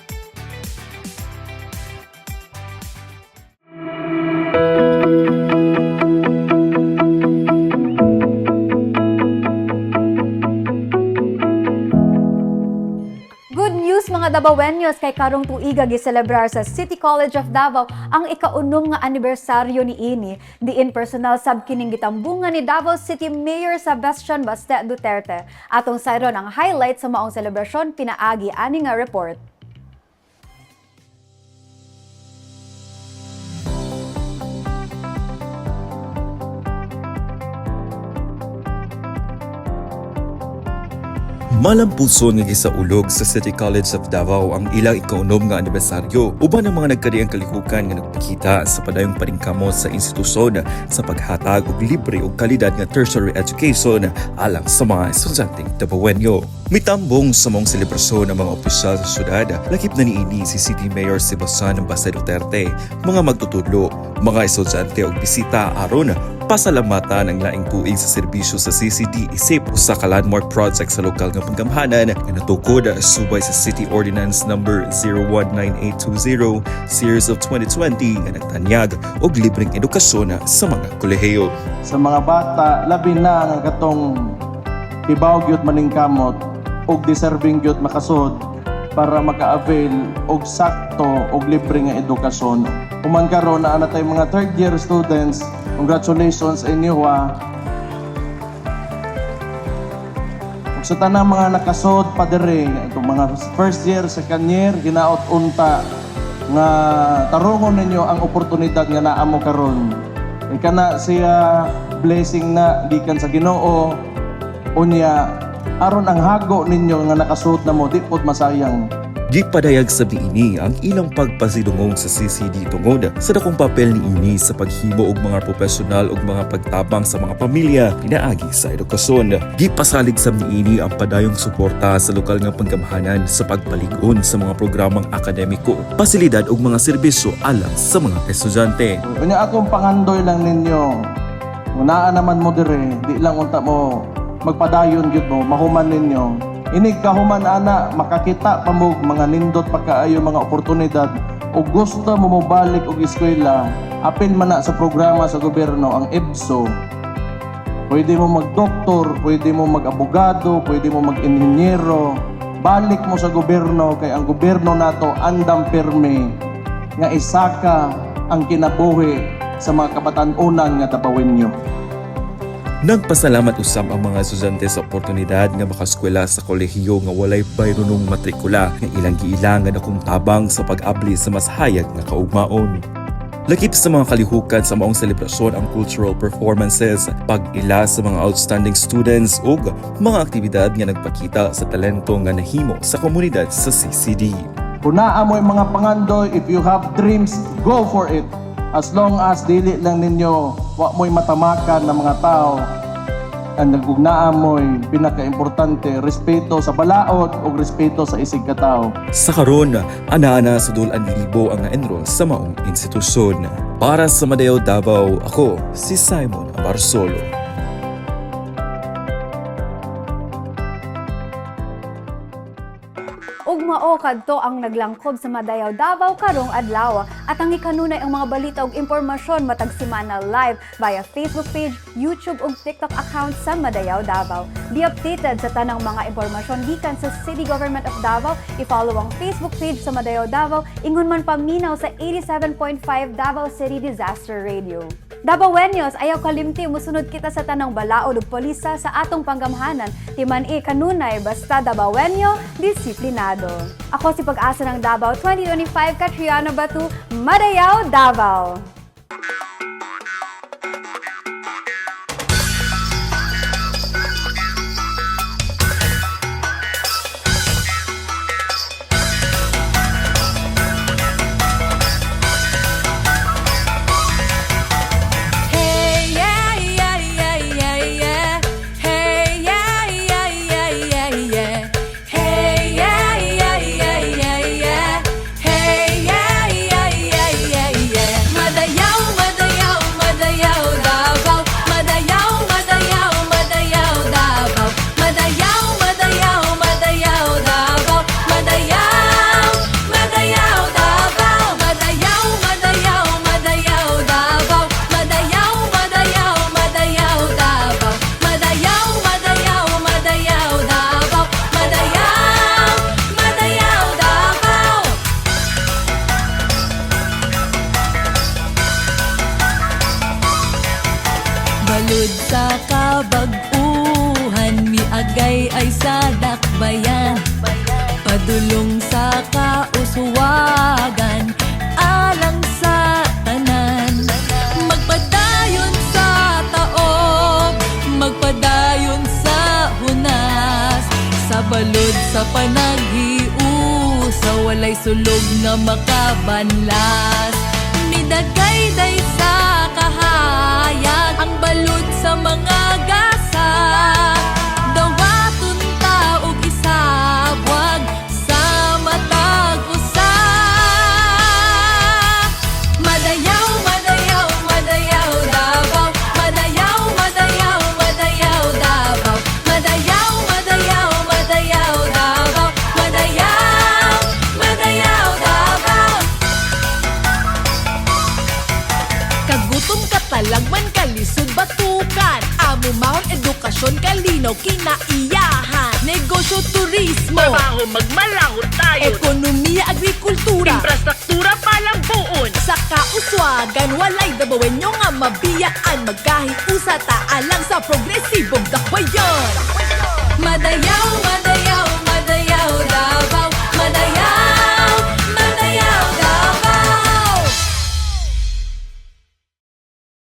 Good news mga Dabawenyos, kay karong tuiga giselebrar sa City College of Davao ang ika-unom nga anibersaryo ni ini. Diin personal sab kining gitambungan ni Davao City Mayor Sebastian Baste Duterte. Atong sayron ang highlight sa maong selebrasyon pinaagi ani nga report. Malampuson nga gisaulog sa City College of Davao ang ilang ika-unom nga anibersaryo. Uban ang mga nagkadiang kalikukan nga nagpakita sa padayong paningkamot sa institusyon sa paghatag og libre og kalidad nga tertiary education alang sa mga estudyanteng Dabawenyo. Mitambong sa mong selebrasyon ng mga opisyal sa syudad, lakip na niini si City Mayor Sebastian Basa Duterte, mga magtutudlo, mga estudyante o bisita aron pasalamatan ang laing tuig sa serbisyo sa CCD isip usa ka landmark project sa lokal nga panggamhanan nga natukod subay sa City Ordinance number 019820 series of 2020 nga nagtanyag og libreng edukasyon sa mga kolehiyo. Sa mga bata, labi na ang katong ibaw gyud maning kamot og deserving gyud makasud para maka-avail og sakto og libre nga edukasyon. Human karon na natay mga third year students, congratulations inyo ha. Ug sa tanang mga nakasud pa diri, itong mga first year, second year, ginaot unta nga tarungon ninyo ang oportunidad nga naa mo karon. Kana siya blessing na gikan sa Ginoo. Unya aron ang hago ninyo nga nakasuot na mo di pod masayang. Gipadayag sa niini ang ilang pagpasidungong sa CCD tungod sa dakong papel niini sa paghimo og mga profesional ug mga pagtabang sa mga pamilya pinaagi sa edukasyon. Gipasalig sa niini ang padayong suporta sa lokal nga panggamhanan sa pagpalig-on sa mga programang akademiko, pasilidad ug mga serbisyo alang sa mga estudyante. Unya akong pangandoy lang ninyo. Unaa naman mo dire, di lang unta mo magpadayon gyud mo, mahuman ninyo. Inig kahuman ana, makakita pa mo mga nindot pagkaayo mga oportunidad o gusto mo mobalik og eskwela, apil man na sa programa sa gobyerno ang EBSO. Pwede mo mag-doktor, pwede mo mag-abogado, pwede mo mag-inhinyero. Balik mo sa gobyerno kay ang gobyerno nato andam pirmi nga isaka ang kinabuhi sa mga kabataan-unan nga tapawin nyo. Nagpasalamat usab ang mga estudyante sa oportunidad nga makaskwela sa kolehiyo nga walay bayrunong matrikula nga ilang giilangan akong tabang sa pag-abli sa mas hayag nga kaugmaon. Lakip sa mga kalihukan sa maong selebrasyon ang cultural performances, pag-ila sa mga outstanding students ug mga aktibidad nga nagpakita sa talento nga nahimo sa komunidad sa CCD. Kung naa mo yung mga pangandoy, if you have dreams, go for it. As long as dili lang ninyo, wa mo'y matamakan ng mga tao, ang nagugnaan mo'y pinaka-importante, respeto sa balaod o respeto sa isig katao. Sa karon, ana-ana sa dulan libo ang na-enroll sa maong institusyon. Para sa Madayaw Davao, ako si Simon Abarsolo. Ug mao kadto ang naglangkob sa Madayaw Davao karong adlaw at ang ikanunay ang mga balita ug impormasyon matag semana live via Facebook page, YouTube ug TikTok account sa Madayaw Davao. Be updated sa tanang mga impormasyon gikan sa City Government of Davao. I-follow ang Facebook page sa Madayaw Davao, ingon man paminaw sa 87.5 Davao City Disaster Radio. Davaoenos, ayaw kalimti musunod kita sa tanang balaod ug polisa sa atong panggamhanan. Timan kanunay basta Davaoenyo, disiplinado. Ako si Pag-asa ng Davao 2025, Catriona Batu, Madayaw, Davao. Balud sa kabag-uhan, miagay ay sa dakbayan. Padulong sa kauswagan, alang sa tanan. Magpadayon sa taob, magpadayon sa hunas. Sa balud sa panaghiu, sa walay sulog na makabanlas. Midagay-day sa kahayag, ang balud sa mga gasa. Dawaton ta og isa kinaiyahan. Negosyo, turismo, trabaho, magmalahot tayo. ekonomiya, agrikultura, Infrastruktura palang buon. sa kauswagan, walay dabawenyo nga mabiyaan. Magkahiusa taalang sa progresibong dakbayan. Madayaw,